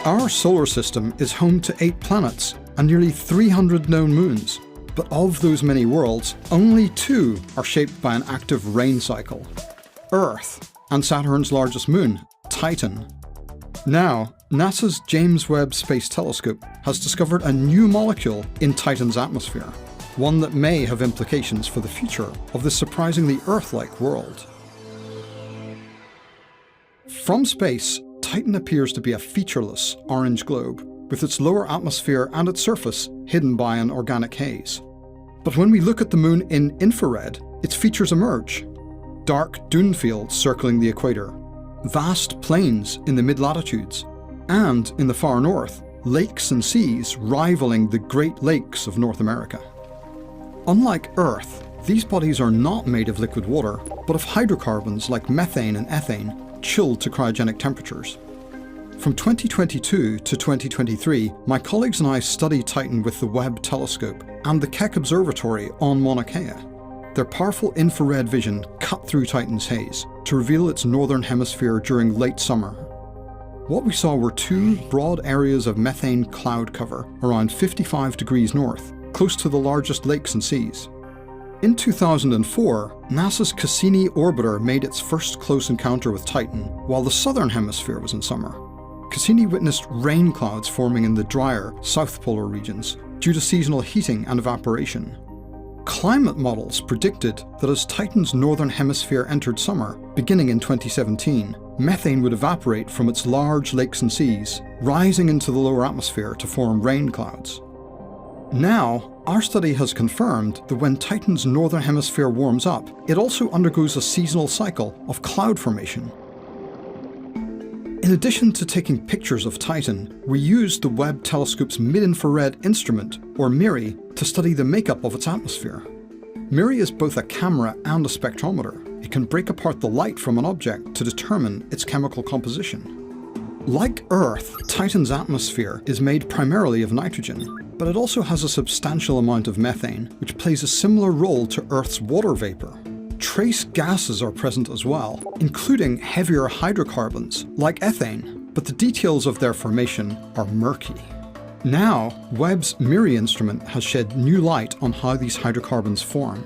Our solar system is home to 8 planets and nearly 300 known moons. But of those many worlds, only 2 are shaped by an active rain cycle: Earth and Saturn's largest moon, Titan. Now, NASA's James Webb Space Telescope has discovered a new molecule in Titan's atmosphere, one that may have implications for the future of this surprisingly Earth-like world. From space, Titan appears to be a featureless orange globe, with its lower atmosphere and its surface hidden by an organic haze. But when we look at the moon in infrared, its features emerge: dark dune fields circling the equator, vast plains in the mid-latitudes, and in the far north, lakes and seas rivaling the Great Lakes of North America. Unlike Earth, these bodies are not made of liquid water, but of hydrocarbons like methane and ethane, chilled to cryogenic temperatures. From 2022 to 2023, my colleagues and I studied Titan with the Webb Telescope and the Keck Observatory on Mauna Kea. Their powerful infrared vision cut through Titan's haze to reveal its northern hemisphere during late summer. What we saw were 2 broad areas of methane cloud cover around 55 degrees north, close to the largest lakes and seas. In 2004, NASA's Cassini orbiter made its first close encounter with Titan while the southern hemisphere was in summer. Cassini witnessed rain clouds forming in the drier south polar regions due to seasonal heating and evaporation. Climate models predicted that as Titan's northern hemisphere entered summer, beginning in 2017, methane would evaporate from its large lakes and seas, rising into the lower atmosphere to form rain clouds. Now, our study has confirmed that when Titan's northern hemisphere warms up, it also undergoes a seasonal cycle of cloud formation. In addition to taking pictures of Titan, we used the Webb Telescope's mid-infrared instrument, or MIRI, to study the makeup of its atmosphere. MIRI is both a camera and a spectrometer. It can break apart the light from an object to determine its chemical composition. Like Earth, Titan's atmosphere is made primarily of nitrogen, but it also has a substantial amount of methane, which plays a similar role to Earth's water vapor. Trace gases are present as well, including heavier hydrocarbons, like ethane, but the details of their formation are murky. Now, Webb's MIRI instrument has shed new light on how these hydrocarbons form.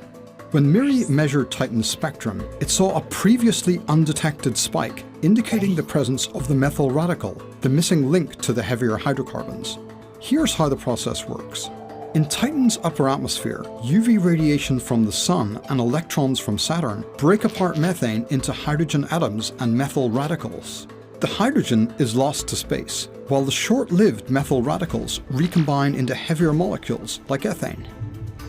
When MIRI measured Titan's spectrum, it saw a previously undetected spike, indicating the presence of the methyl radical, the missing link to the heavier hydrocarbons. Here's how the process works. In Titan's upper atmosphere, UV radiation from the Sun and electrons from Saturn break apart methane into hydrogen atoms and methyl radicals. The hydrogen is lost to space, while the short-lived methyl radicals recombine into heavier molecules like ethane.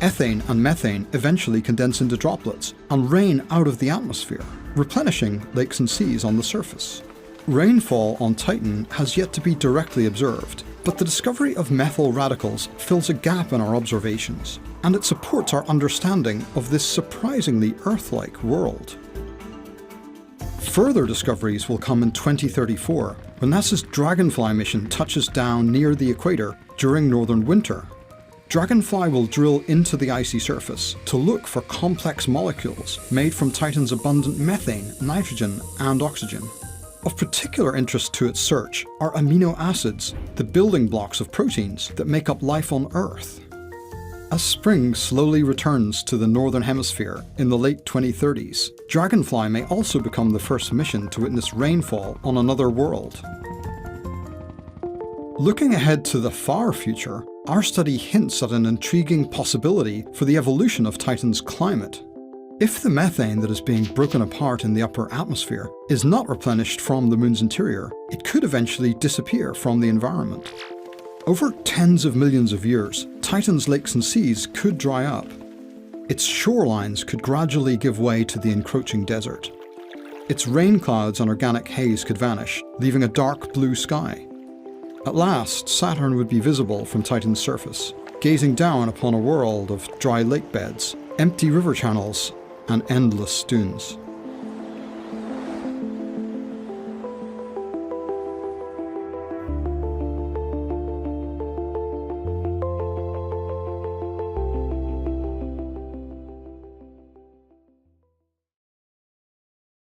Ethane and methane eventually condense into droplets and rain out of the atmosphere, replenishing lakes and seas on the surface. Rainfall on Titan has yet to be directly observed, but the discovery of methyl radicals fills a gap in our observations, and it supports our understanding of this surprisingly Earth-like world. Further discoveries will come in 2034, when NASA's Dragonfly mission touches down near the equator during northern winter. Dragonfly will drill into the icy surface to look for complex molecules made from Titan's abundant methane, nitrogen, and oxygen. Of particular interest to its search are amino acids, the building blocks of proteins that make up life on Earth. As spring slowly returns to the northern hemisphere in the late 2030s, Dragonfly may also become the first mission to witness rainfall on another world. Looking ahead to the far future, our study hints at an intriguing possibility for the evolution of Titan's climate. If the methane that is being broken apart in the upper atmosphere is not replenished from the moon's interior, it could eventually disappear from the environment. Over tens of millions of years, Titan's lakes and seas could dry up. Its shorelines could gradually give way to the encroaching desert. Its rain clouds and organic haze could vanish, leaving a dark blue sky. At last, Saturn would be visible from Titan's surface, gazing down upon a world of dry lake beds, empty river channels, and endless dunes.